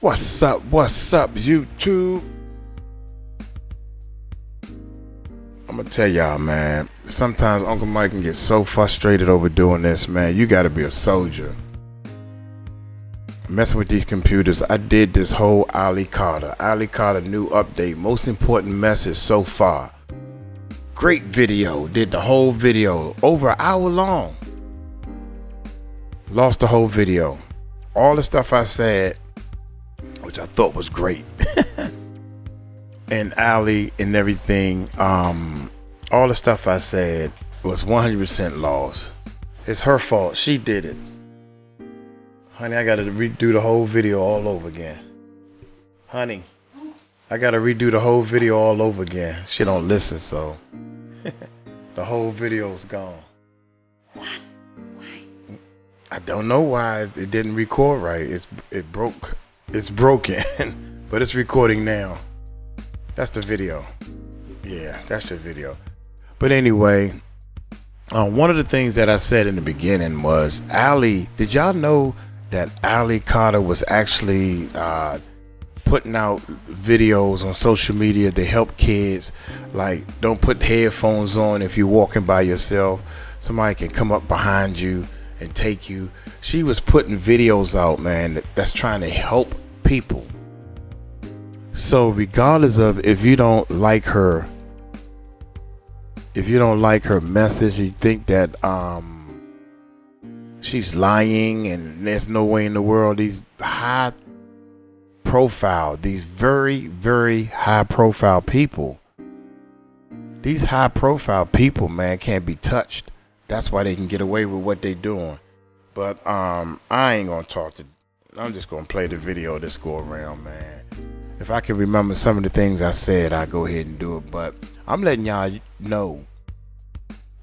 What's up? What's up, YouTube? I'm gonna tell y'all, man. Sometimes Uncle Mike can get so frustrated over doing this, man. You gotta be a soldier. Messing with these computers. I did this whole Ali Carter new update. Most important message so far. Great video. Did the whole video. Over an hour long. Lost the whole video. All the stuff I said, which I thought was great. And Ali and everything, all the stuff I said was 100% lost. It's her fault. She did it. Honey, I gotta redo the whole video all over again. Honey, I gotta redo the whole video all over again. She don't listen, so the whole video's gone. What? Why? I don't know why it didn't record right. It broke. It's broken, but it's recording now. That's the video. Yeah, that's the video. But anyway, one of the things that I said in the beginning was Ali. Did y'all know that Ali Carter was actually putting out videos on social media to help kids? Like, don't put headphones on if you're walking by yourself. Somebody can come up behind you and take you. She was putting videos out, man, that's trying to help people. So regardless of if you don't like her message, you think that she's lying and there's no way in the world, these very, very high profile people, man, can't be touched. That's why they can get away with what they doing. But I ain't gonna I'm just gonna play the video this go around, man. If I can remember some of the things I said, I'll go ahead and do it. But I'm letting y'all know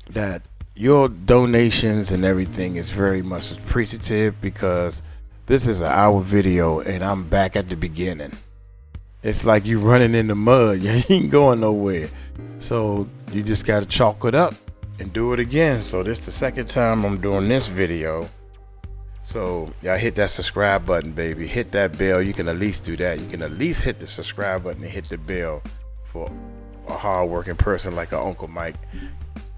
that your donations and everything is very much appreciative, because this is an hour video and I'm back at the beginning. It's like you running in the mud. You ain't going nowhere. So you just gotta chalk it up and do it again. So this is the second time I'm doing this video. So y'all hit that subscribe button, baby. Hit that bell. You can at least do that. You can at least hit the subscribe button and hit the bell for a hard-working person like Uncle Mike.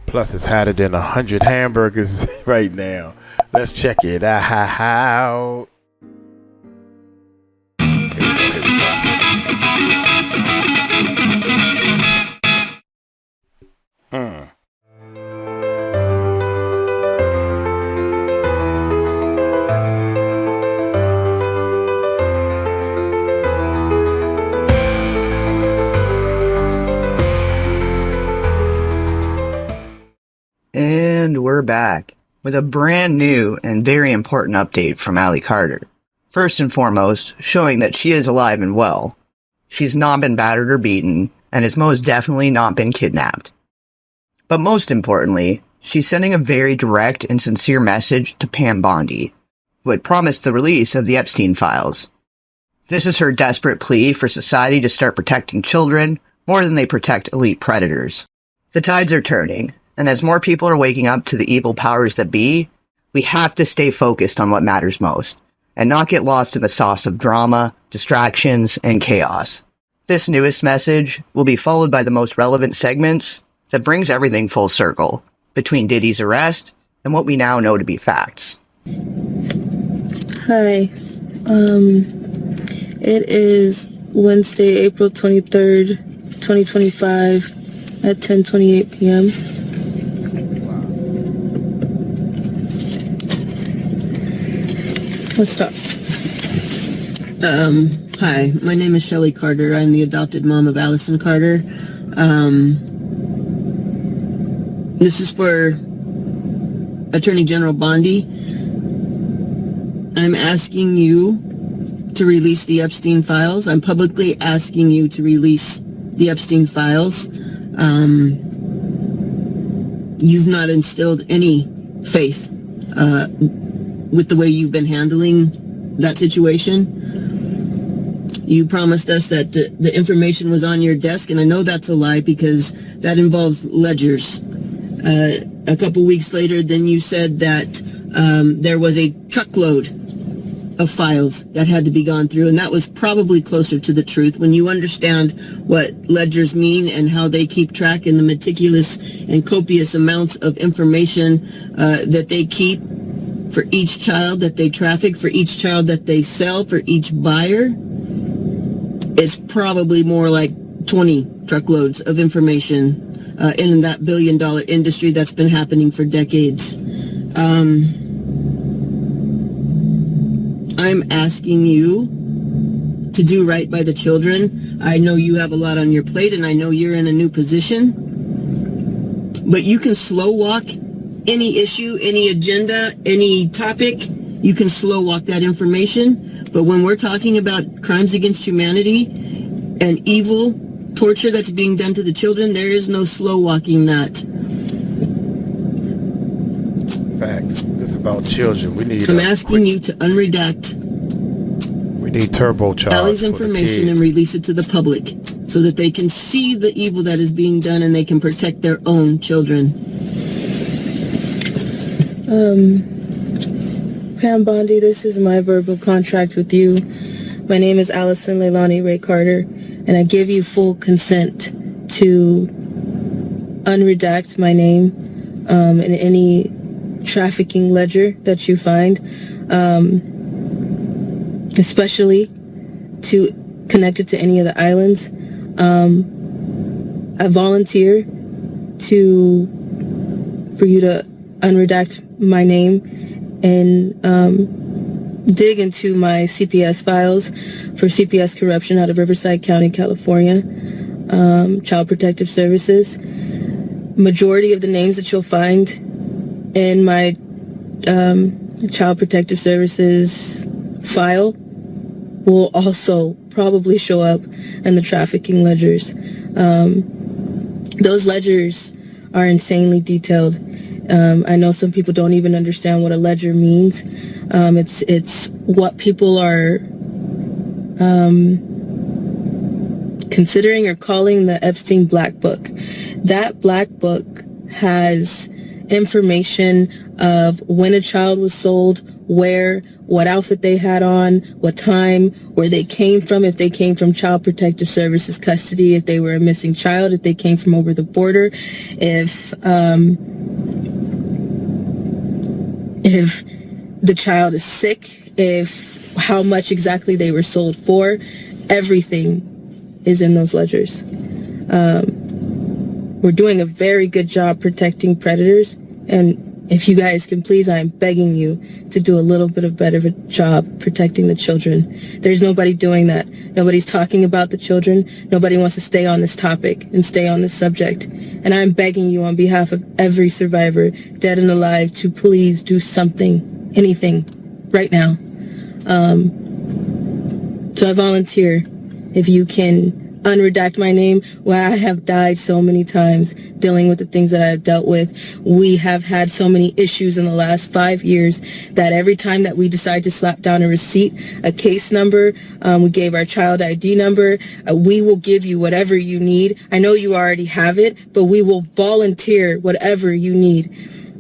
Plus, it's hotter than 100 hamburgers right now. Let's check it out. And we're back with a brand new and very important update from Ali Carter. First and foremost, showing that she is alive and well. She's not been battered or beaten, and has most definitely not been kidnapped. But most importantly, she's sending a very direct and sincere message to Pam Bondi, who had promised the release of the Epstein files. This is her desperate plea for society to start protecting children more than they protect elite predators. The tides are turning, and as more people are waking up to the evil powers that be, we have to stay focused on what matters most, and not get lost in the sauce of drama, distractions, and chaos. This newest message will be followed by the most relevant segments that brings everything full circle, between Diddy's arrest and what we now know to be facts. Hi. It is Wednesday, April 23rd, 2025 at 10:28 p.m. Let's talk. Hi, my name is Shelley Carter. I'm the adopted mom of Allison Carter. This is for Attorney General Bondi. I'm asking you to release the Epstein files. I'm publicly asking you to release the Epstein files. You've not instilled any faith with the way you've been handling that situation. You promised us that the information was on your desk, and I know that's a lie because that involves ledgers. A couple weeks later, then you said that there was a truckload of files that had to be gone through, and that was probably closer to the truth. When you understand what ledgers mean and how they keep track and the meticulous and copious amounts of information that they keep for each child that they traffic, for each child that they sell, for each buyer, it's probably more like 20 truckloads of information in that billion-dollar industry that's been happening for decades. I'm asking you to do right by the children. I know you have a lot on your plate, and I know you're in a new position, but you can slow walk any issue, any agenda, any topic. You can slow walk that information. But when we're talking about crimes against humanity and evil, torture that's being done to the children, there is no slow walking that. Facts. This is about children. We need. I'm asking you to unredact We need turbocharge Allie's for the information kids. and release it to the public so that they can see the evil that is being done and they can protect their own children. Pam Bondi, this is my verbal contract with you. My name is Allison Leilani Ray Carter, and I give you full consent to unredact my name in any trafficking ledger that you find, especially to connect it to any of the islands. I volunteer for you to unredact my name and dig into my CPS files for CPS corruption out of Riverside County, California, Child Protective Services. Majority of the names that you'll find in my Child Protective Services file will also probably show up in the trafficking ledgers. Those ledgers are insanely detailed. I know some people don't even understand what a ledger means. It's what people are considering or calling the Epstein Black Book. That Black Book has information of when a child was sold, where, what outfit they had on, what time, where they came from, if they came from Child Protective Services custody, if they were a missing child, if they came from over the border, if the child is sick, if how much exactly they were sold for. Everything is in those ledgers. We're doing a very good job protecting predators, and if you guys can please, I'm begging you to do a little bit of better of a job protecting the children. There's nobody doing that. Nobody's talking about the children. Nobody wants to stay on this topic and stay on this subject. And I'm begging you on behalf of every survivor, dead and alive, to please do something, anything, right now. So I volunteer. If you can unredact my name, where I have died so many times dealing with the things that I have dealt with. We have had so many issues in the last 5 years that every time that we decide to slap down a receipt, a case number, we gave our child ID number, we will give you whatever you need. I know you already have it, but we will volunteer whatever you need.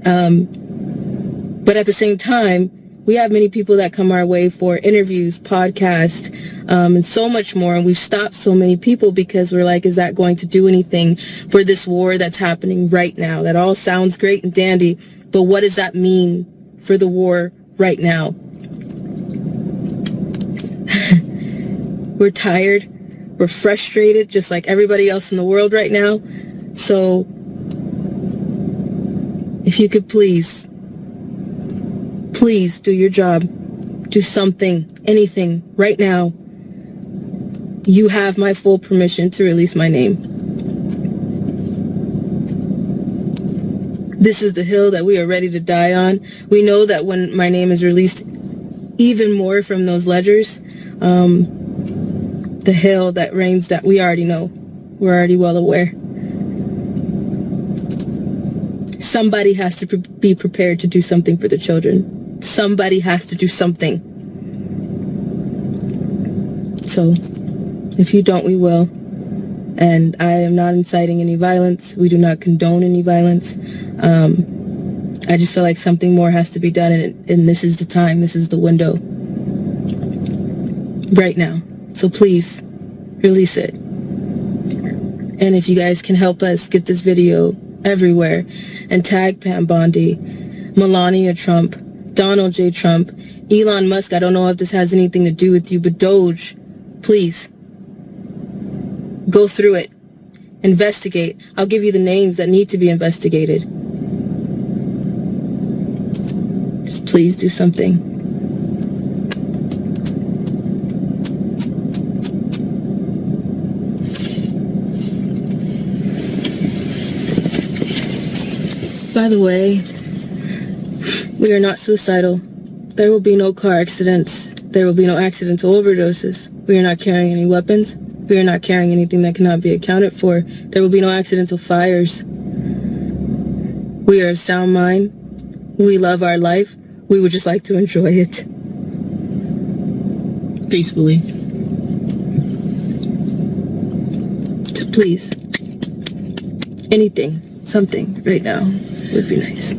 But at the same time, we have many people that come our way for interviews, podcasts, and so much more. And we've stopped so many people because we're like, is that going to do anything for this war that's happening right now? That all sounds great and dandy, but what does that mean for the war right now? We're tired. We're frustrated, just like everybody else in the world right now. So if you could please do your job. Do something, anything, right now. You have my full permission to release my name. This is the hill that we are ready to die on. We know that when my name is released, even more from those ledgers, the hill that rains that we already know. We're already well aware. Somebody has to be prepared to do something for the children. Somebody has to do something. So, if you don't, we will. And I am not inciting any violence. We do not condone any violence. I just feel like something more has to be done, and this is the time. This is the window. right now. So please, release it. And if you guys can help us get this video everywhere and tag Pam Bondi, Melania Trump, Donald J. Trump, Elon Musk, I don't know if this has anything to do with you, but Doge, please, go through it. Investigate. I'll give you the names that need to be investigated. Just please do something. By the way, we are not suicidal. There will be no car accidents. There will be no accidental overdoses. We are not carrying any weapons. We are not carrying anything that cannot be accounted for. There will be no accidental fires. We are of sound mind. We love our life. We would just like to enjoy it. Peacefully. So please, anything, something right now would be nice.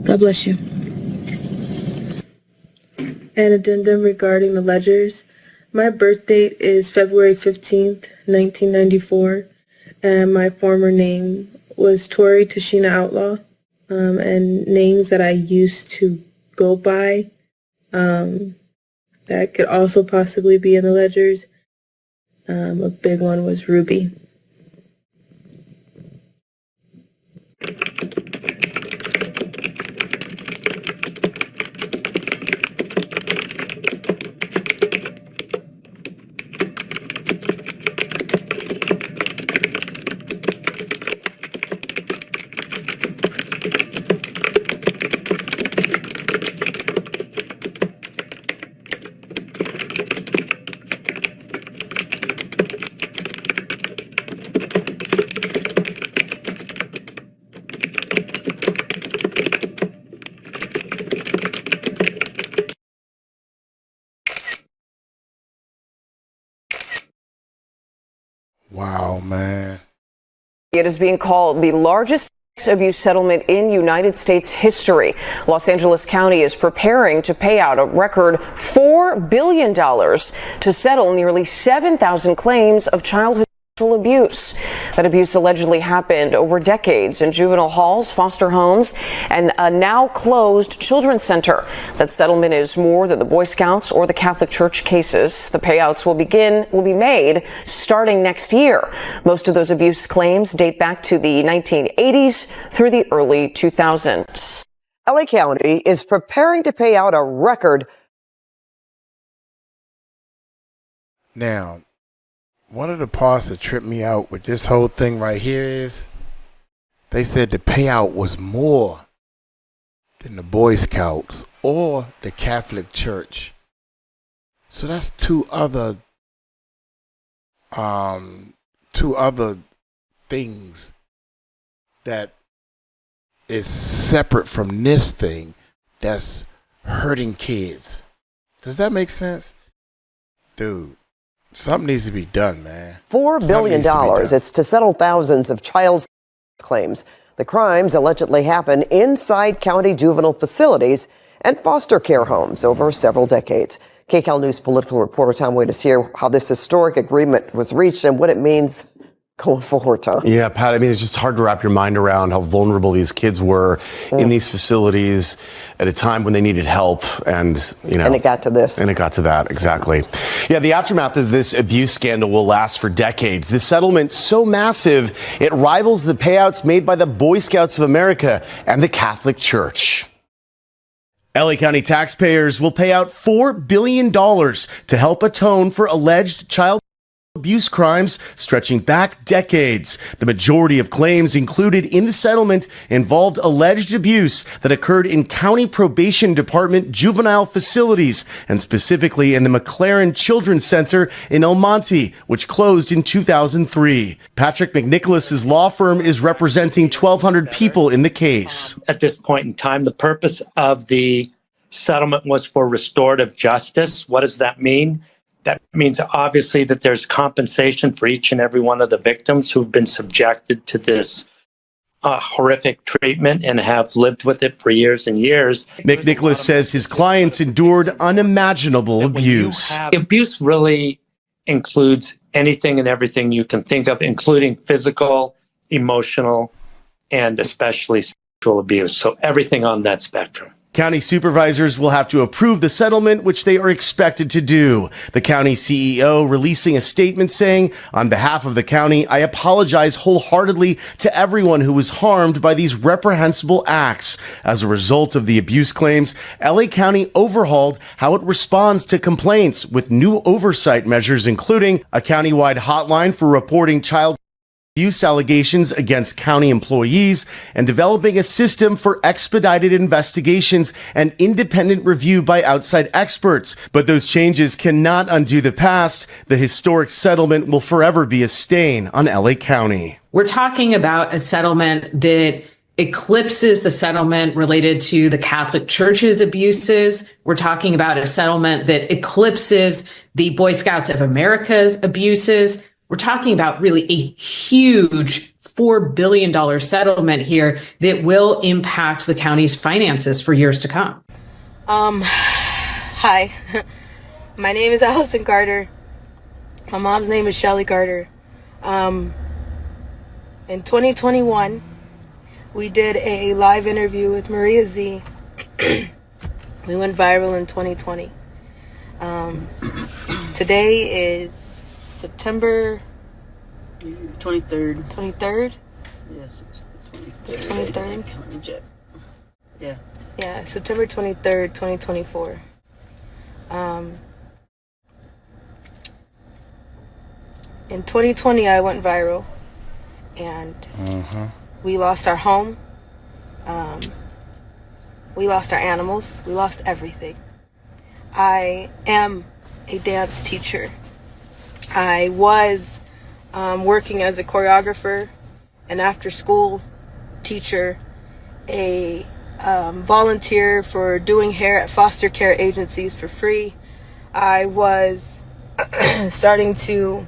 God bless you. An addendum regarding the ledgers. My birth date is February 15th, 1994, and my former name was Tori Tashina Outlaw, and names that I used to go by that could also possibly be in the ledgers. A big one was Ruby. Wow, man. It is being called the largest abuse settlement in United States history. Los Angeles County is preparing to pay out a record $4 billion to settle nearly 7,000 claims of childhood sexual abuse. That abuse allegedly happened over decades in juvenile halls, foster homes, and a now closed children's center. That settlement is more than the Boy Scouts or the Catholic Church cases. The payouts will be made starting next year. Most of those abuse claims date back to the 1980s through the early 2000s. LA County is preparing to pay out a record. Now, one of the parts that tripped me out with this whole thing right here is they said the payout was more than the Boy Scouts or the Catholic Church. So that's two other things that is separate from this thing that's hurting kids. Does that make sense? Dude. Something needs to be done, man. $4 billion. It's to settle thousands of child claims. The crimes allegedly happen inside county juvenile facilities and foster care homes over several decades. KCAL News political reporter Tom Wade is here. How this historic agreement was reached and what it means going forward, Tom. Yeah, Pat, I mean, it's just hard to wrap your mind around how vulnerable these kids were in these facilities at a time when they needed help. And, you know. And it got to this. And it got to that, exactly. Yeah, the aftermath of this abuse scandal will last for decades. This settlement so massive, it rivals the payouts made by the Boy Scouts of America and the Catholic Church. LA County taxpayers will pay out $4 billion to help atone for alleged child abuse crimes stretching back decades. The majority of claims included in the settlement involved alleged abuse that occurred in county probation department juvenile facilities, and specifically in the McLaren Children's Center in El Monte, which closed in 2003. Patrick McNicholas's law firm is representing 1,200 people in the case. At this point in time, the purpose of the settlement was for restorative justice. What does that mean? That means obviously that there's compensation for each and every one of the victims who've been subjected to this horrific treatment and have lived with it for years and years. McNicholas says his clients endured unimaginable abuse. Abuse really includes anything and everything you can think of, including physical, emotional, and especially sexual abuse. So everything on that spectrum. County supervisors will have to approve the settlement, which they are expected to do. The county CEO releasing a statement saying, on behalf of the county, I apologize wholeheartedly to everyone who was harmed by these reprehensible acts. As a result of the abuse claims, LA County overhauled how it responds to complaints with new oversight measures, including a countywide hotline for reporting child abuse allegations against county employees and developing a system for expedited investigations and independent review by outside experts. But those changes cannot undo the past. The historic settlement will forever be a stain on LA County. We're talking about a settlement that eclipses the settlement related to the Catholic Church's abuses. We're talking about a settlement that eclipses the Boy Scouts of America's abuses. We're talking about really a huge $4 billion settlement here that will impact the county's finances for years to come. Hi, my name is Allison Carter. My mom's name is Shelly Carter. In 2021, we did a live interview with Maria Z. We went viral in 2020. Today is September 23rd. 23rd? Yes, it's 23rd? Yeah. Yeah, September 23rd, 2024. In 2020, I went viral, and we lost our home. We lost our animals. We lost everything. I am a dance teacher. I was working as a choreographer, an after-school teacher, a volunteer for doing hair at foster care agencies for free. I was starting to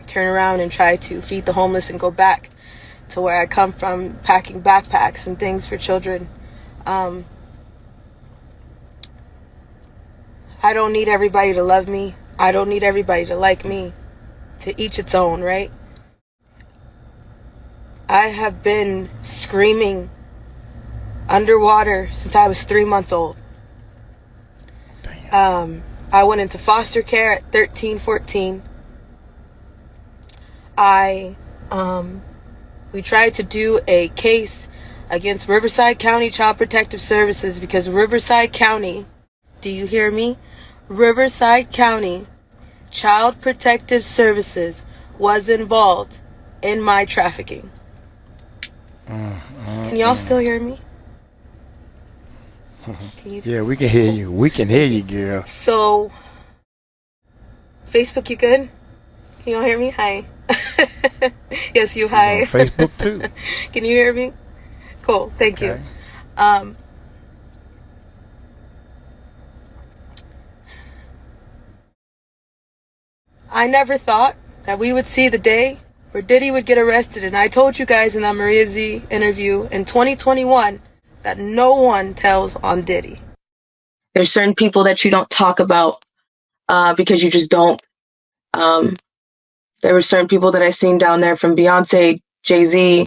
turn around and try to feed the homeless and go back to where I come from, packing backpacks and things for children. I don't need everybody to love me. I don't need everybody to like me. To each its own, right? I have been screaming underwater since I was 3 months old. I went into foster care at 13, 14. We tried to do a case against Riverside County Child Protective Services because Riverside County, do you hear me? Riverside County Child Protective Services was involved in my trafficking. Can y'all still hear me? Yeah, we can hear you. We can hear you, girl. So, Facebook, you good? Can y'all hear me? Hi. Yes, you hi. On Facebook too. Can you hear me? Cool, thank you. I never thought that we would see the day where Diddy would get arrested, and I told you guys in that Maria Z interview in 2021 that no one tells on Diddy. There's certain people that you don't talk about because you just don't. There were certain people that I seen down there from Beyonce, Jay-Z.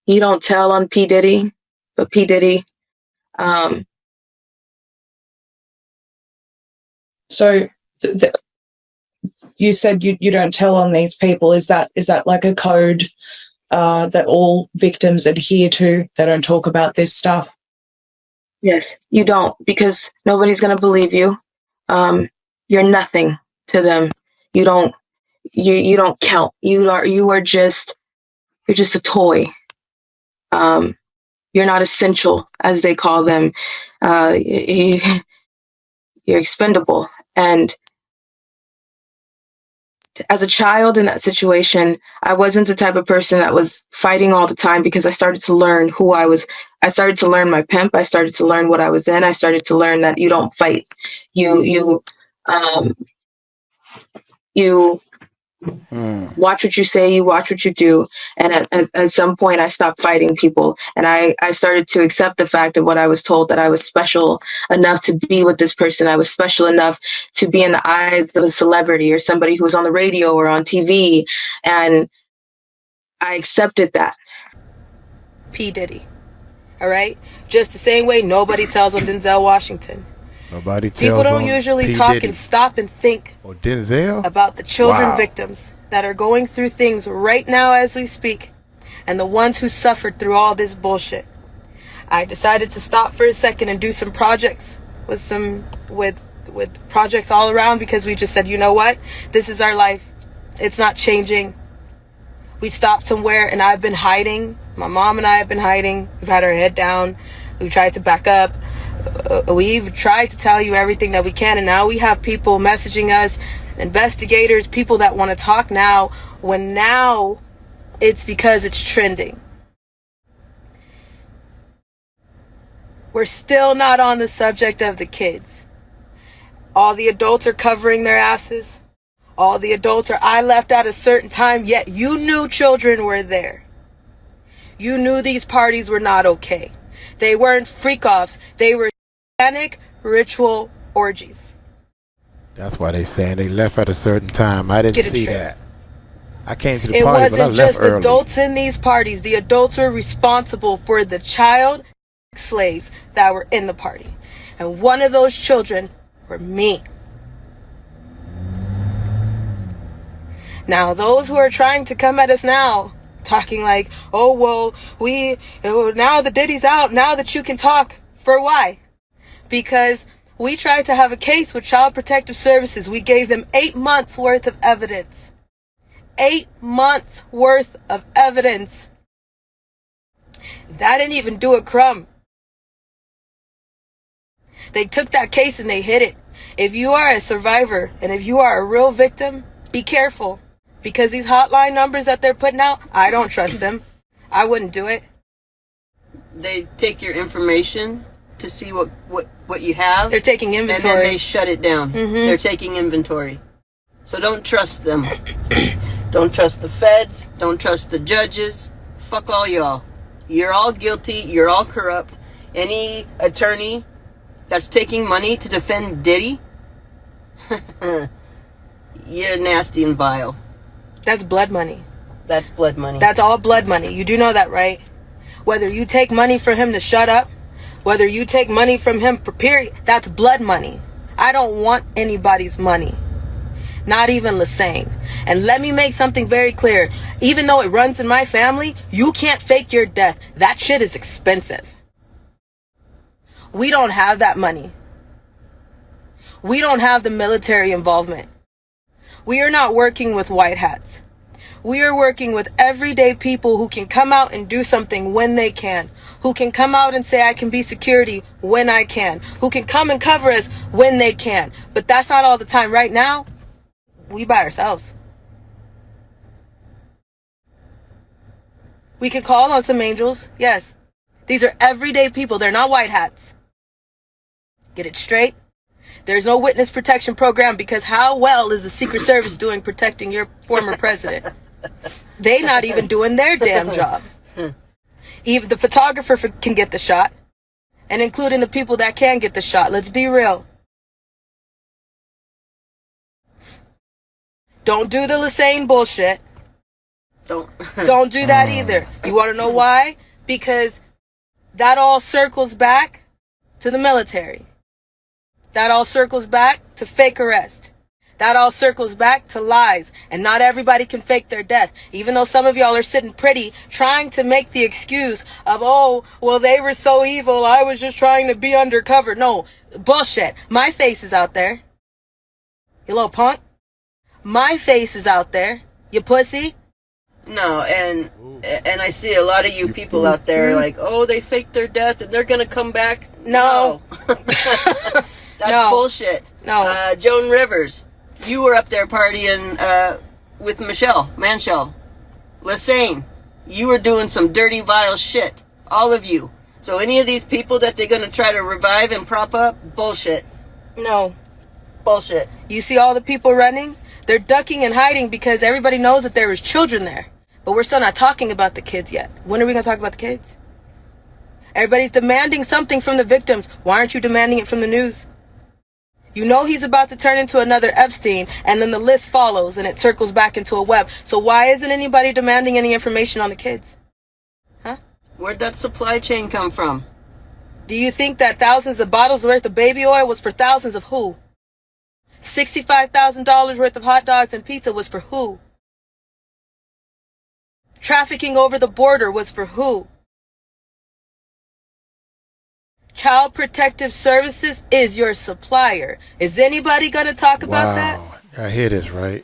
You don't tell on P. Diddy, but P. Diddy. So you said you don't tell on these people. Is that like a code that all victims adhere to? They don't talk about this stuff? Yes, you don't, because nobody's going to believe you. You're nothing to them. You don't count. You're just a toy. You're not essential, as they call them. You're expendable. And as a child in that situation, I wasn't the type of person that was fighting all the time because I started to learn who I was. I started to learn my pimp. I started to learn what I was in. I started to learn that you don't fight. You watch what you say, you watch what you do. And at some point I stopped fighting people, and I started to accept the fact of what I was told, that I was special enough to be with this person. I was special enough to be in the eyes of a celebrity or somebody who was on the radio or on TV. And I accepted that. P. Diddy. All right? Just the same way nobody tells on Denzel Washington. Nobody tells People don't on usually P. talk Diddy. and stop and think Or Denzel? about the children Wow. victims that are going through things right now as we speak, and the ones who suffered through all this bullshit. I decided to stop for a second and do some projects with projects all around, because we just said, you know what? This is our life. It's not changing. We stopped somewhere, and I've been hiding. My mom and I have been hiding. We've had our head down. We've tried to back up. We've tried to tell you everything that we can, and now we have people messaging us, investigators, people that want to talk now, when now it's because it's trending. We're still not on the subject of the kids. All the adults are covering their asses. All the adults are, I left at a certain time, yet you knew children were there. You knew these parties were not okay. They weren't freak-offs. They were satanic ritual orgies. That's why they saying they left at a certain time. I didn't Get it see straight. that. I came to the It party, but I wasn't left just early. adults in these parties. The adults were responsible for the child slaves that were in the party. And one of those children were me. Now, those who are trying to come at us now, talking like, oh, well, now the Diddy's out, now that you can talk. For why? Because we tried to have a case with Child Protective Services. We gave them 8 months worth of evidence. 8 months worth of evidence. That didn't even do a crumb. They took that case and they hid it. If you are a survivor and if you are a real victim, be careful. Because these hotline numbers that they're putting out, I don't trust them. I wouldn't do it. They take your information to see what you have. They're taking inventory. And then they shut it down. They're taking inventory. So don't trust them. Don't trust the feds. Don't trust the judges. Fuck all y'all. You're all guilty. You're all corrupt. Any attorney that's taking money to defend Diddy, you're nasty and vile. That's blood money. That's blood money. That's all blood money. You do know that, right? Whether you take money for him to shut up, whether you take money from him for period, that's blood money. I don't want anybody's money. Not even Lassane. And let me make something very clear. Even though it runs in my family, you can't fake your death. That shit is expensive. We don't have that money. We don't have the military involvement. We are not working with white hats. We are working with everyday people who can come out and do something when they can. Who can come out and say, I can be security when I can. Who can come and cover us when they can. But that's not all the time. Right now, we by ourselves. We can call on some angels. Yes. These are everyday people. They're not white hats. Get it straight. There's no witness protection program, because how well is the Secret Service doing protecting your former president? They not even doing their damn job. Even the photographer can get the shot, and including the people that can get the shot. Let's be real. Don't do the Lassane bullshit. Don't do that either. You want to know why? Because that all circles back to the military. That all circles back to fake arrest. That all circles back to lies. And not everybody can fake their death. Even though some of y'all are sitting pretty trying to make the excuse of, oh, well, they were so evil, I was just trying to be undercover. No, bullshit. My face is out there. You little punk. My face is out there. You pussy. No, and I see a lot of you people out there like, oh, they faked their death and they're gonna come back. No. That's bullshit. No. Joan Rivers, you were up there partying with Michelle Manshell, Lassane, you were doing some dirty, vile shit. All of you. So any of these people that they're going to try to revive and prop up, bullshit. No. Bullshit. You see all the people running? They're ducking and hiding because everybody knows that there was children there. But we're still not talking about the kids yet. When are we going to talk about the kids? Everybody's demanding something from the victims. Why aren't you demanding it from the news? You know he's about to turn into another Epstein, and then the list follows and it circles back into a web. So why isn't anybody demanding any information on the kids? Huh? Where'd that supply chain come from? Do you think that thousands of bottles worth of baby oil was for thousands of who? $65,000 worth of hot dogs and pizza was for who? Trafficking over the border was for who? Child Protective Services is your supplier. Is anybody going to talk about that? I hear this, right?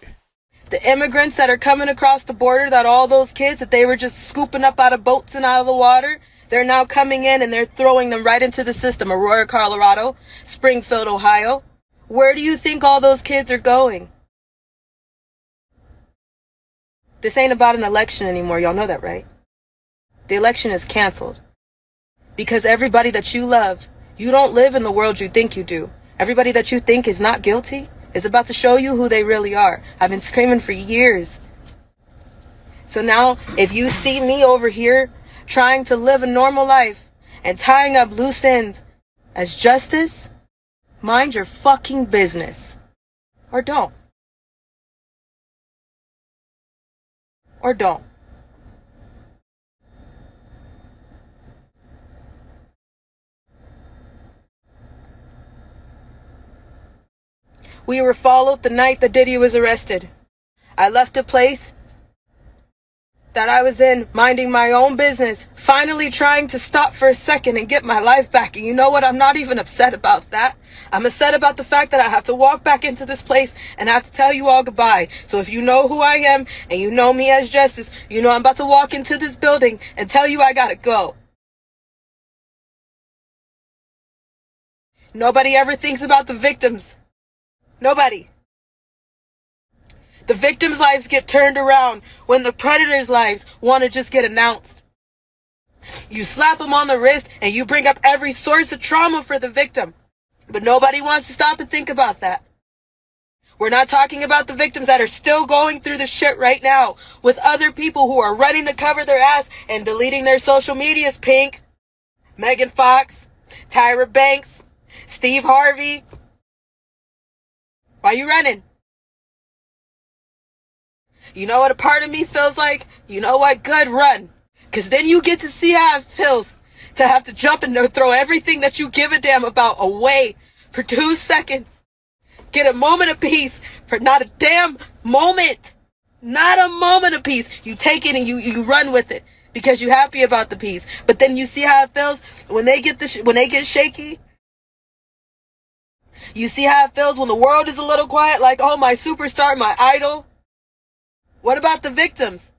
The immigrants that are coming across the border, that all those kids that they were just scooping up out of boats and out of the water, they're now coming in and they're throwing them right into the system. Aurora, Colorado, Springfield, Ohio. Where do you think all those kids are going? This ain't about an election anymore. Y'all know that, right? The election is canceled. Because everybody that you love, you don't live in the world you think you do. Everybody that you think is not guilty is about to show you who they really are. I've been screaming for years. So now, if you see me over here trying to live a normal life and tying up loose ends as justice, mind your fucking business. Or don't. Or don't. We were followed the night that Diddy was arrested. I left a place that I was in, minding my own business, finally trying to stop for a second and get my life back. And you know what? I'm not even upset about that. I'm upset about the fact that I have to walk back into this place and I have to tell you all goodbye. So if you know who I am and you know me as Justice, you know I'm about to walk into this building and tell you I gotta go. Nobody ever thinks about the victims. Nobody. The victims' lives get turned around when the predators' lives want to just get announced. You slap them on the wrist and you bring up every source of trauma for the victim. But nobody wants to stop and think about that. We're not talking about the victims that are still going through the shit right now with other people who are running to cover their ass and deleting their social medias. Pink, Megan Fox, Tyra Banks, Steve Harvey. Why you running? You know what a part of me feels like? You know what? Good, run. Because then you get to see how it feels to have to jump and throw everything that you give a damn about away for 2 seconds. Get a moment of peace for not a damn moment. Not a moment of peace. You take it and you run with it because you're happy about the peace. But then you see how it feels when they get shaky. You see how it feels when the world is a little quiet, like, oh, my superstar, my idol. What about the victims?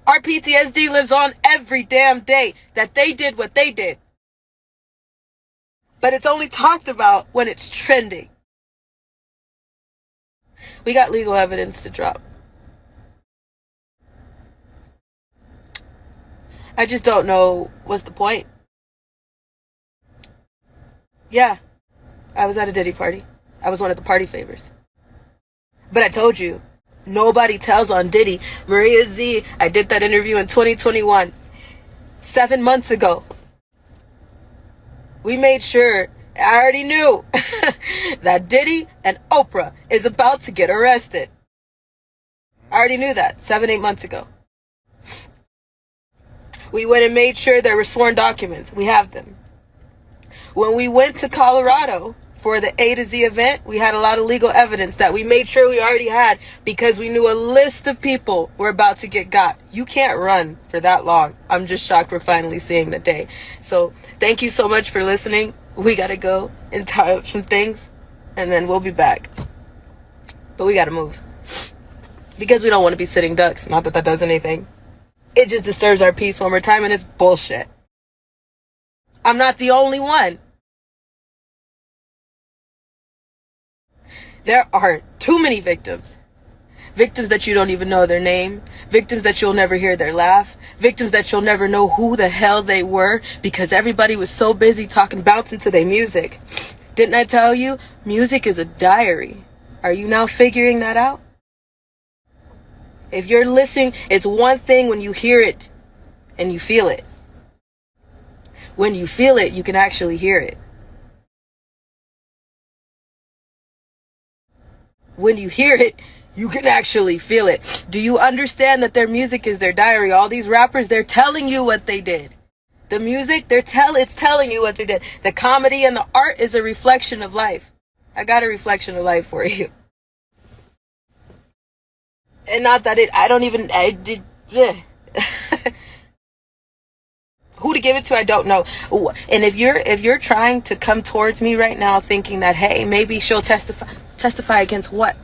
Our PTSD lives on every damn day that they did what they did. But it's only talked about when it's trending. We got legal evidence to drop. I just don't know what's the point. Yeah, I was at a Diddy party. I was one of the party favors. But I told you, nobody tells on Diddy. Maria Z, I did that interview in 2021. 7 months ago. We made sure, I already knew, that Diddy and Oprah is about to get arrested. I already knew that 7-8 months ago. We went and made sure there were sworn documents. We have them. When we went to Colorado for the A to Z event, we had a lot of legal evidence that we made sure we already had because we knew a list of people were about to get got. You can't run for that long. I'm just shocked we're finally seeing the day. So thank you so much for listening. We got to go and tie up some things and then we'll be back. But we got to move because we don't want to be sitting ducks. Not that that does anything. It just disturbs our peace one more time and it's bullshit. I'm not the only one. There are too many victims. Victims that you don't even know their name. Victims that you'll never hear their laugh. Victims that you'll never know who the hell they were because everybody was so busy bouncing to their music. Didn't I tell you? Music is a diary. Are you now figuring that out? If you're listening, it's one thing when you hear it and you feel it. When you feel it, you can actually hear it. When you hear it, you can actually feel it. Do you understand that their music is their diary? All these rappers, they're telling you what they did. The music, it's telling you what they did. The comedy and the art is a reflection of life. I got a reflection of life for you. And not that yeah. Who to give it to, I don't know. And if you're trying to come towards me right now thinking that, hey, maybe she'll testify against what?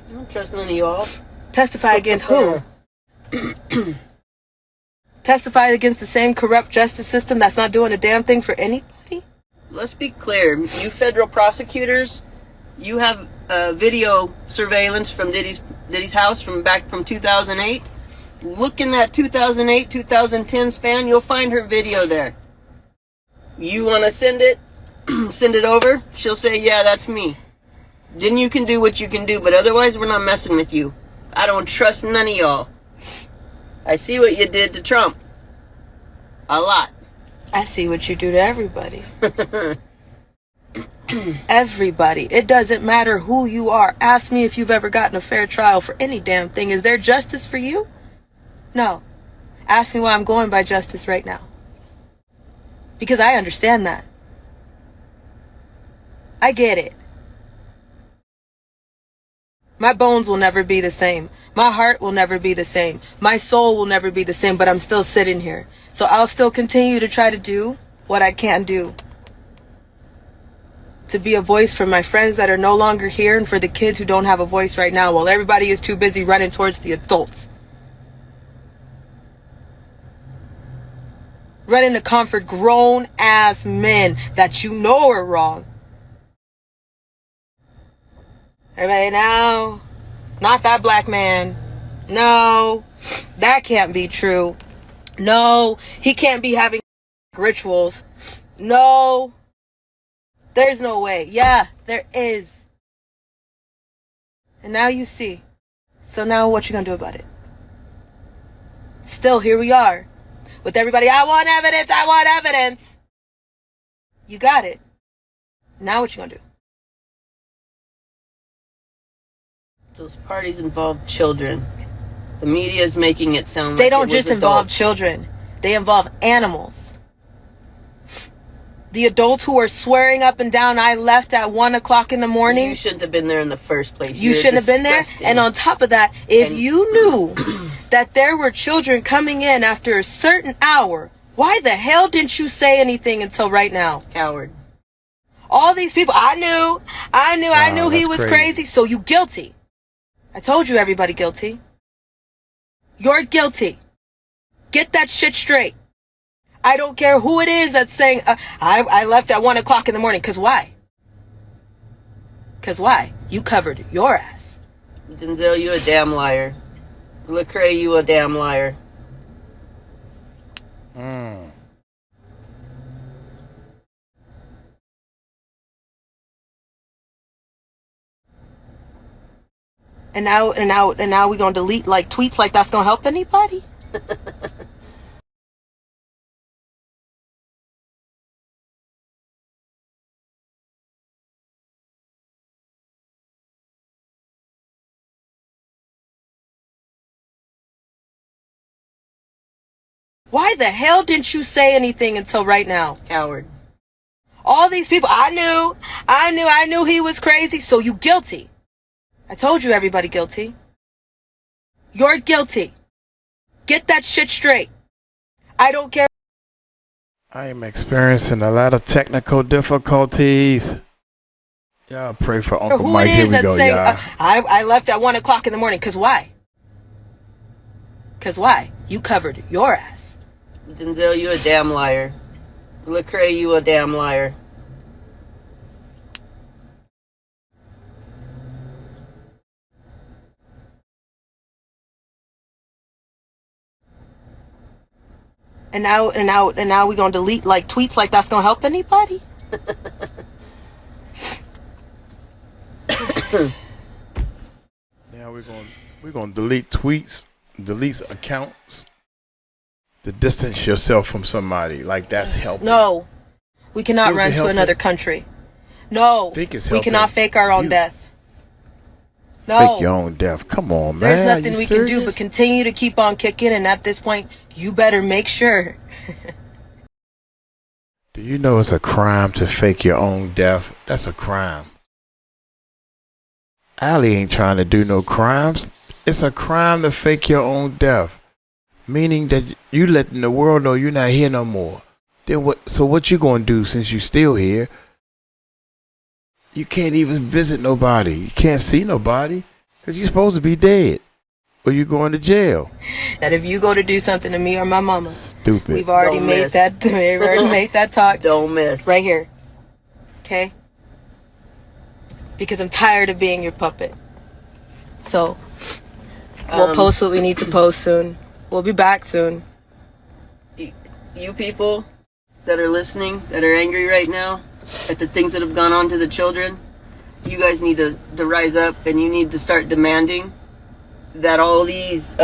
I don't trust none of y'all. Testify against who? Testify against the same corrupt justice system that's not doing a damn thing for anybody? Let's be clear. You federal prosecutors, you have video surveillance from Diddy's house from 2008. Look in that 2008, 2010 span, you'll find her video there. You want to send it? Send it over? She'll say, yeah, that's me. Then you can do what you can do, but otherwise we're not messing with you. I don't trust none of y'all. I see what you did to Trump. A lot. I see what you do to everybody. Everybody. It doesn't matter who you are. Ask me if you've ever gotten a fair trial for any damn thing. Is there justice for you? No. Ask me why I'm going by justice right now. Because I understand that. I get it. My bones will never be the same. My heart will never be the same. My soul will never be the same, but I'm still sitting here. So I'll still continue to try to do what I can do. To be a voice for my friends that are no longer here and for the kids who don't have a voice right now while everybody is too busy running towards the adults. Running to comfort grown-ass men that you know are wrong. Everybody now, not that black man. No, that can't be true. No, he can't be having rituals. No, there's no way. Yeah, there is. And now you see. So now what you gonna do about it? Still, here we are. With everybody, I want evidence, I want evidence. You got it. Now what you gonna do? Those parties involve children. The media is making it sound like they don't it was just involve adults. children. They involve animals. The adults who are swearing up and down, I left at 1 o'clock in the morning. You shouldn't have been there in the first place. You shouldn't have been there. And on top of that, if you knew that there were children coming in after a certain hour, why the hell didn't you say anything until right now? Coward. All these people, I knew he was crazy, so you guilty. I told you everybody guilty. You're guilty. Get that shit straight. I don't care who it is that's saying, I left at 1 o'clock in the morning. Cause why? Cause why? You covered your ass. Denzel, you a damn liar. Lecrae, you a damn liar. And now we gonna delete like tweets like that's gonna help anybody? Why the hell didn't you say anything until right now? Coward. All these people, I knew he was crazy, so you guilty. I told you everybody guilty. You're guilty. Get that shit straight. I don't care. I am experiencing a lot of technical difficulties. Y'all pray for Uncle who Mike. it Here is we go, saying, y'all. I left at 1 o'clock in the morning. Cause why? Cause why? You covered your ass. Denzel, you a damn liar. Lecrae, you a damn liar. And now we're gonna delete like tweets like that's gonna help anybody? Now we're gonna delete tweets, delete accounts to distance yourself from somebody. Like that's helping. No, we cannot Who's run to helping? another country. No, Think it's we cannot helping fake our own you. death. No, Fake your own death. Come on, man. there's Are nothing you we can do serious? but continue to keep on kicking. And at this point, you better make sure. Do you know it's a crime to fake your own death? That's a crime. Allie ain't trying to do no crimes. It's a crime to fake your own death. Meaning that you letting the world know you're not here no more. Then what? So what you gonna do since you still here? You can't even visit nobody. You can't see nobody because you're supposed to be dead, or you going to jail. That if you go to do something to me or my mama, Stupid. we've already Don't made miss. that. We've already made that talk. Don't miss. Right here. Okay? Because I'm tired of being your puppet. So, we'll post what we need to post soon. We'll be back soon. You people that are listening, that are angry right now at the things that have gone on to the children, you guys need to rise up, and you need to start demanding that all these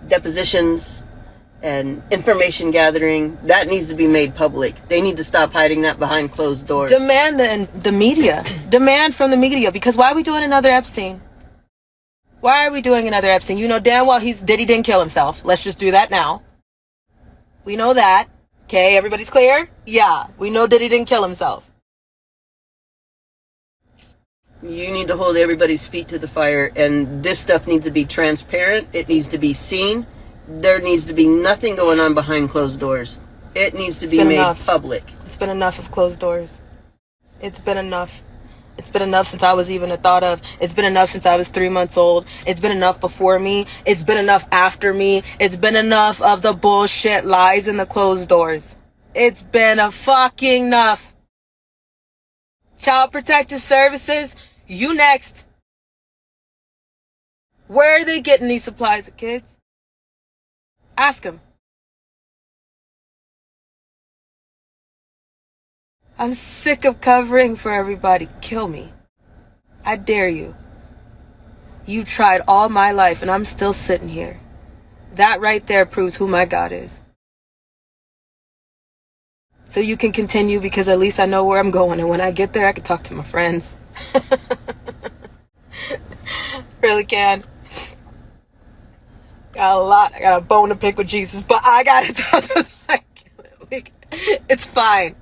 depositions and information gathering, that needs to be made public. They need to stop hiding that behind closed doors. Demand the media. Demand from the media. Because why are we doing another Epstein? Why are we doing another Epstein? You know damn well Diddy didn't kill himself. Let's just do that now. We know that. Okay, everybody's clear? Yeah, we know Diddy didn't kill himself. You need to hold everybody's feet to the fire, and this stuff needs to be transparent. It needs to be seen. There needs to be nothing going on behind closed doors. It needs to be made public. It's been enough of closed doors. It's been enough. It's been enough since I was even a thought of. It's been enough since I was 3 months old. It's been enough before me. It's been enough after me. It's been enough of the bullshit lies in the closed doors. It's been a fucking enough. Child Protective Services, you next. Where are they getting these supplies of kids? Ask them. I'm sick of covering for everybody. Kill me. I dare you. You tried all my life and I'm still sitting here. That right there proves who my God is. So you can continue, because at least I know where I'm going, and when I get there I can talk to my friends. Really can. I got a bone to pick with Jesus, but I gotta talk to it's fine.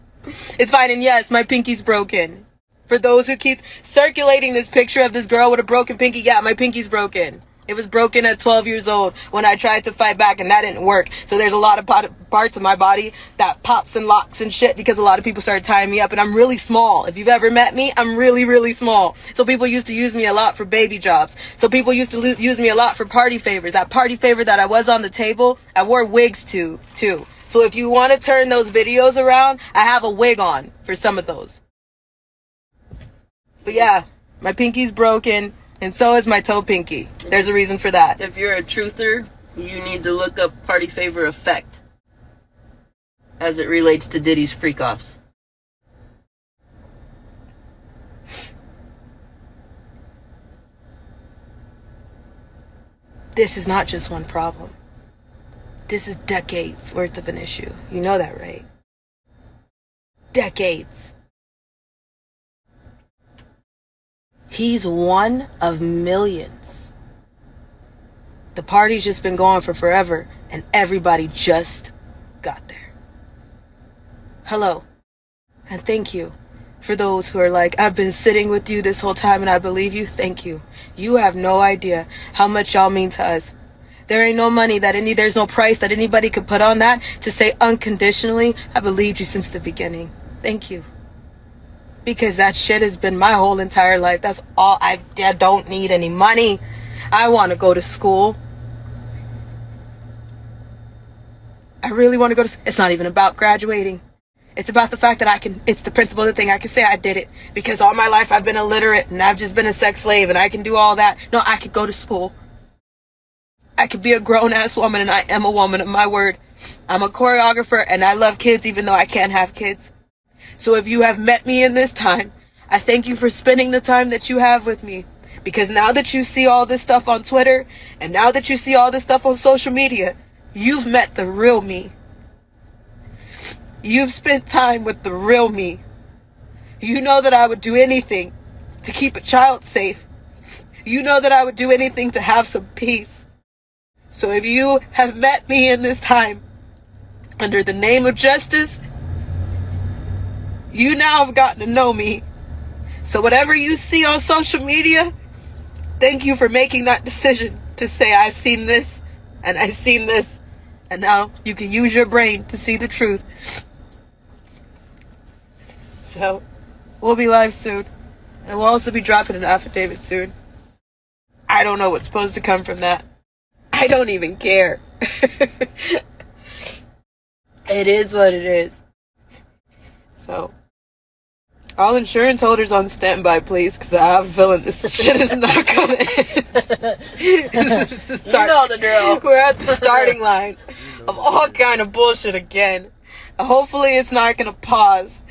It's fine. And yes, my pinky's broken. For those who keep circulating this picture of this girl with a broken pinky, yeah, my pinky's broken. It was broken at 12 years old when I tried to fight back, and that didn't work. So there's a lot of parts of my body that pops and locks and shit because a lot of people started tying me up, and I'm really small. If you've ever met me, I'm really, really small. So people used to use me a lot for baby jobs. So people used to use me a lot for party favors. That party favor that I was on the table, I wore wigs too. So if you want to turn those videos around, I have a wig on for some of those. But yeah, my pinky's broken, and so is my toe pinky. There's a reason for that. If you're a truther, you need to look up party favor effect as it relates to Diddy's freak-offs. This is not just one problem. This is decades worth of an issue. You know that, right? Decades. He's one of millions. The party's just been going for forever, and everybody just got there. Hello, and thank you. For those who are like, I've been sitting with you this whole time and I believe you, thank you. You have no idea how much y'all mean to us. There ain't no money there's no price that anybody could put on that to say unconditionally, I believed you since the beginning. Thank you. Because that shit has been my whole entire life. That's all. I don't need any money. I want to go to school. I really want to go to school. It's not even about graduating. It's about the fact that it's the principle of the thing. I can say I did it because all my life I've been illiterate and I've just been a sex slave and I can do all that. No, I could go to school. I could be a grown-ass woman, and I am a woman of my word. I'm a choreographer, and I love kids even though I can't have kids. So if you have met me in this time, I thank you for spending the time that you have with me. Because now that you see all this stuff on Twitter, and now that you see all this stuff on social media, you've met the real me. You've spent time with the real me. You know that I would do anything to keep a child safe. You know that I would do anything to have some peace. So if you have met me in this time, under the name of justice, you now have gotten to know me. So whatever you see on social media, thank you for making that decision to say, I've seen this, and I've seen this, and now you can use your brain to see the truth. So, we'll be live soon, and we'll also be dropping an affidavit soon. I don't know what's supposed to come from that. I don't even care. It is what it is. So, all insurance holders on standby, please, because I have a feeling this shit is not going to end. You know the drill. We're at the starting line of all kind of bullshit again. Hopefully it's not going to pause.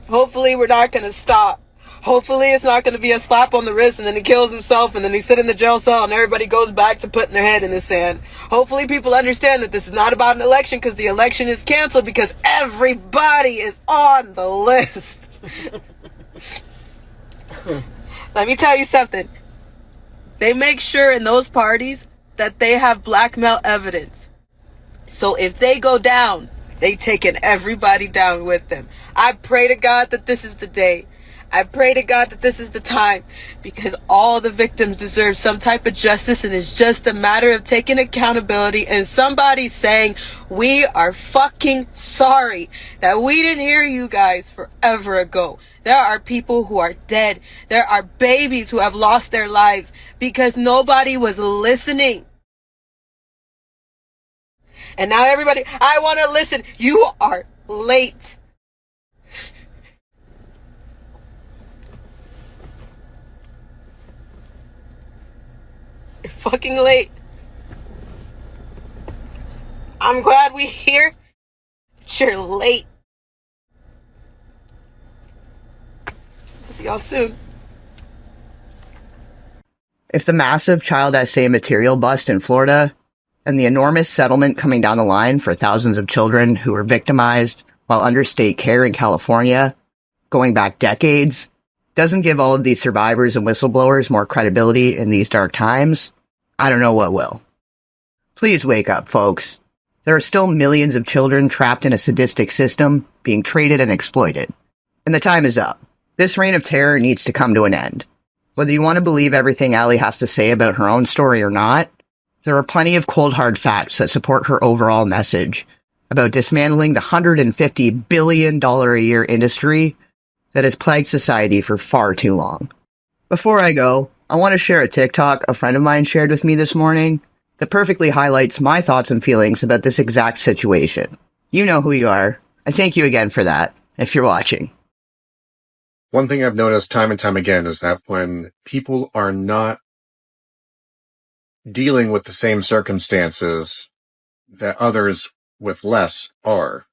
Hopefully we're not going to stop. Hopefully it's not going to be a slap on the wrist and then he kills himself and then he's sitting in the jail cell and everybody goes back to putting their head in the sand. Hopefully people understand that this is not about an election because the election is canceled because everybody is on the list. Let me tell you something. They make sure in those parties that they have blackmail evidence. So if they go down, they taking everybody down with them. I pray to God that this is the day. I pray to God that this is the time, because all the victims deserve some type of justice, and it's just a matter of taking accountability and somebody saying, we are fucking sorry that we didn't hear you guys forever ago. There are people who are dead. There are babies who have lost their lives because nobody was listening. And now everybody, I want to listen. You are late. You're fucking late. I'm glad we're here, but you're late. See y'all soon. If the massive child SA material bust in Florida and the enormous settlement coming down the line for thousands of children who were victimized while under state care in California, going back decades, doesn't give all of these survivors and whistleblowers more credibility in these dark times, I don't know what will. Please wake up, folks. There are still millions of children trapped in a sadistic system, being traded and exploited. And the time is up. This reign of terror needs to come to an end. Whether you want to believe everything Allie has to say about her own story or not, there are plenty of cold hard facts that support her overall message about dismantling the $150 billion a year industry that has plagued society for far too long. Before I go, I want to share a TikTok a friend of mine shared with me this morning that perfectly highlights my thoughts and feelings about this exact situation. You know who you are. I thank you again for that, if you're watching. One thing I've noticed time and time again is that when people are not dealing with the same circumstances that others with less are,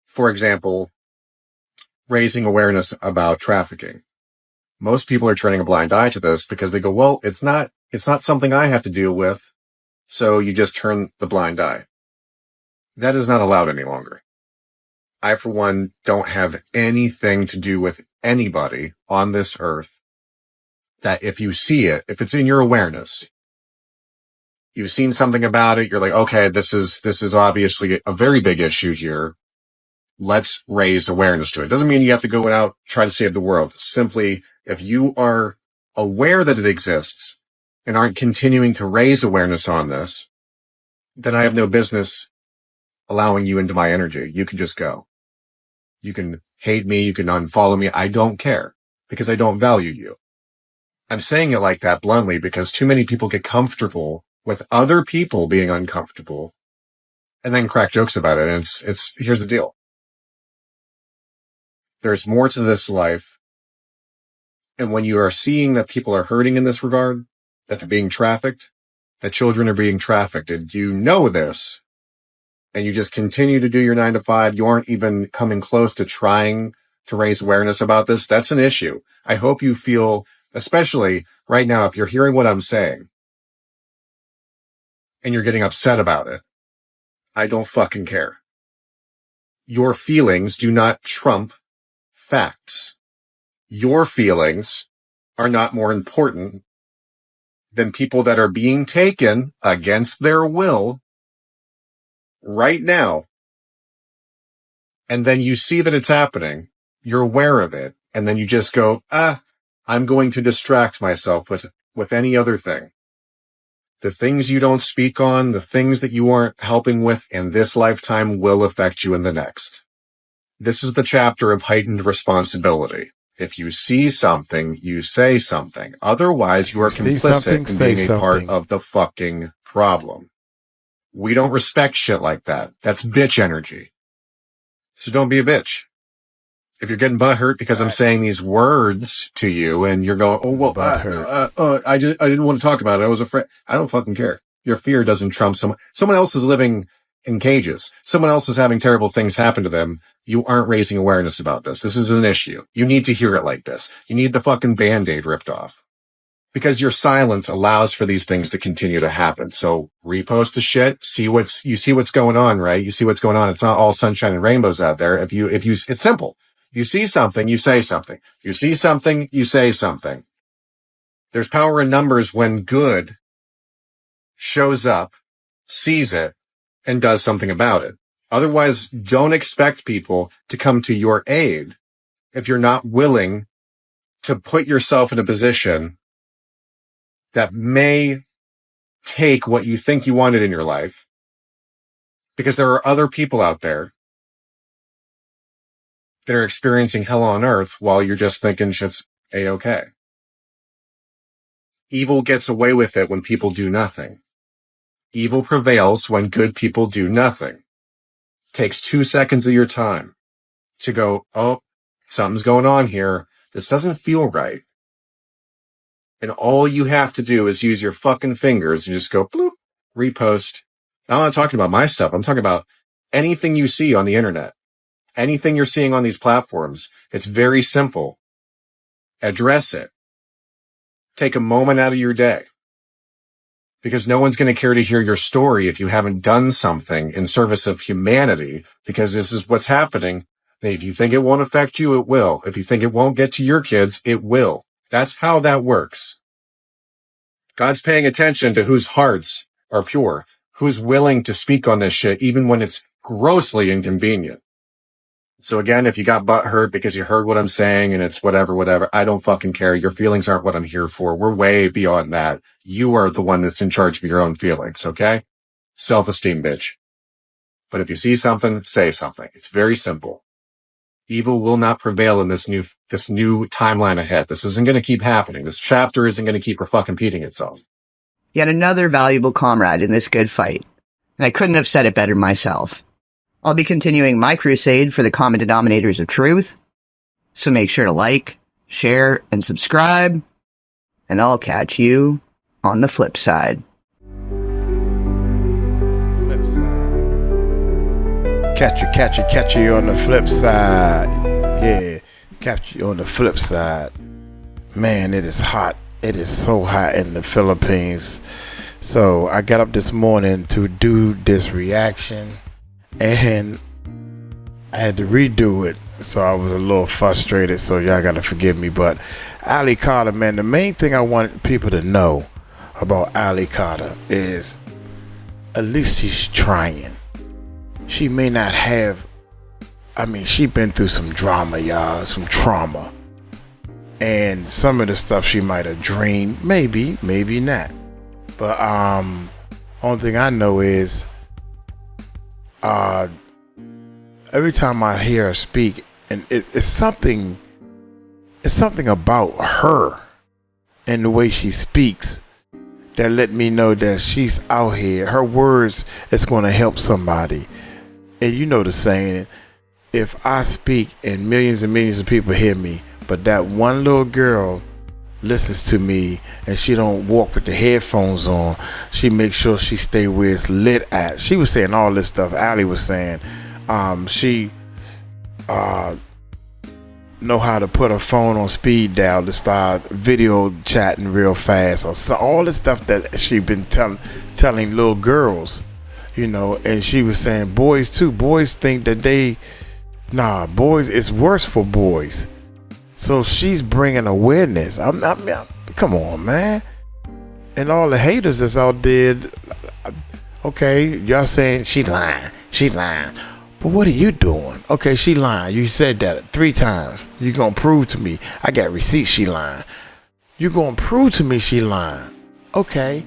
for example, raising awareness about trafficking. Most people are turning a blind eye to this because they go, well, it's not something I have to deal with. So you just turn the blind eye. That is not allowed any longer. I, for one, don't have anything to do with anybody on this earth that if you see it, if it's in your awareness, you've seen something about it, you're like, okay, this is obviously a very big issue here. Let's raise awareness to it. Doesn't mean you have to go out, try to save the world. Simply, if you are aware that it exists and aren't continuing to raise awareness on this, then I have no business allowing you into my energy. You can just go. You can hate me. You can unfollow me. I don't care because I don't value you. I'm saying it like that bluntly because too many people get comfortable with other people being uncomfortable and then crack jokes about it. And here's the deal. There's more to this life. And when you are seeing that people are hurting in this regard, that they're being trafficked, that children are being trafficked, and you know this, and you just continue to do your 9 to 5, you aren't even coming close to trying to raise awareness about this, that's an issue. I hope you feel, especially right now, if you're hearing what I'm saying and you're getting upset about it, I don't fucking care. Your feelings do not trump facts. Your feelings are not more important than people that are being taken against their will right now. And then you see that it's happening. You're aware of it. And then you just go, I'm going to distract myself with any other thing. The things you don't speak on, the things that you aren't helping with in this lifetime will affect you in the next. This is the chapter of heightened responsibility. If you see something, you say something. Otherwise, you are complicit in being a part of the fucking problem. We don't respect shit like that. That's bitch energy. So don't be a bitch. If you're getting butthurt because I'm saying these words to you and you're going, oh, well, I didn't want to talk about it. I was afraid. I don't fucking care. Your fear doesn't trump someone else is living in cages. Someone else is having terrible things happen to them. You aren't raising awareness about this. This is an issue. You need to hear it like this. You need the fucking Band-Aid ripped off. Because your silence allows for these things to continue to happen. So repost the shit, you see what's going on, right? You see what's going on. It's not all sunshine and rainbows out there. It's simple. If you see something, you say something. You see something, you say something. There's power in numbers when good shows up, sees it, and does something about it. Otherwise, don't expect people to come to your aid if you're not willing to put yourself in a position that may take what you think you wanted in your life, because there are other people out there that are experiencing hell on earth while you're just thinking shit's A-okay. Evil gets away with it when people do nothing. Evil prevails when good people do nothing. Takes 2 seconds of your time to go, oh, something's going on here. This doesn't feel right. And all you have to do is use your fucking fingers and just go, bloop, repost. Now, I'm not talking about my stuff. I'm talking about anything you see on the internet. Anything you're seeing on these platforms. It's very simple. Address it. Take a moment out of your day. Because no one's going to care to hear your story if you haven't done something in service of humanity, because this is what's happening. If you think it won't affect you, it will. If you think it won't get to your kids, it will. That's how that works. God's paying attention to whose hearts are pure, who's willing to speak on this shit, even when it's grossly inconvenient. So again, if you got butt hurt because you heard what I'm saying and it's whatever, I don't fucking care. Your feelings aren't what I'm here for. We're way beyond that. You are the one that's in charge of your own feelings, okay? Self-esteem, bitch. But if you see something, say something. It's very simple. Evil will not prevail in this new timeline ahead. This isn't going to keep happening. This chapter isn't going to keep fucking repeating itself. Yet another valuable comrade in this good fight. And I couldn't have said it better myself. I'll be continuing my crusade for the common denominators of truth. So make sure to like, share, and subscribe. And I'll catch you on the flip side. Flip side. Catch you on the flip side. Yeah, catch you on the flip side. Man, it is hot. It is so hot in the Philippines. So I got up this morning to do this reaction, and I had to redo it. So I was a little frustrated. So y'all gotta forgive me. But Ali Carter, man, the main thing I want people to know about Ali Carter is at least she's trying. She may not have, she been through some drama, y'all, some trauma. And some of the stuff she might have dreamed, maybe not. But only thing I know is every time I hear her speak, and it's something about her and the way she speaks that let me know that she's out here. Her words is going to help somebody. And you know the saying, if I speak and millions of people hear me, but that one little girl listens to me and she don't walk with the headphones on. She makes sure she stay where it's lit at. She was saying all this stuff Allie was saying. She know how to put her phone on speed dial to start video chatting real fast, or so, all the stuff that she been telling little girls, you know. And she was saying boys too. Boys think that boys, it's worse for boys. So she's bringing awareness. Come on, man. And all the haters that's out there, okay, y'all saying she lying. But what are you doing? Okay, she lying. You said that 3 times. You gonna prove to me. I got receipts she lying. You gonna prove to me she lying. Okay.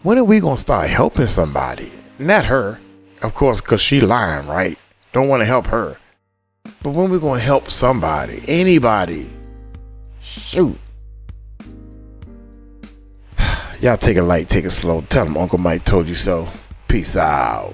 When are we gonna start helping somebody? Not her, of course, because she lying, right? Don't want to help her. But when we gonna help somebody? Anybody? Shoot. Y'all take it light, take it slow. Tell them Uncle Mike told you so. Peace out.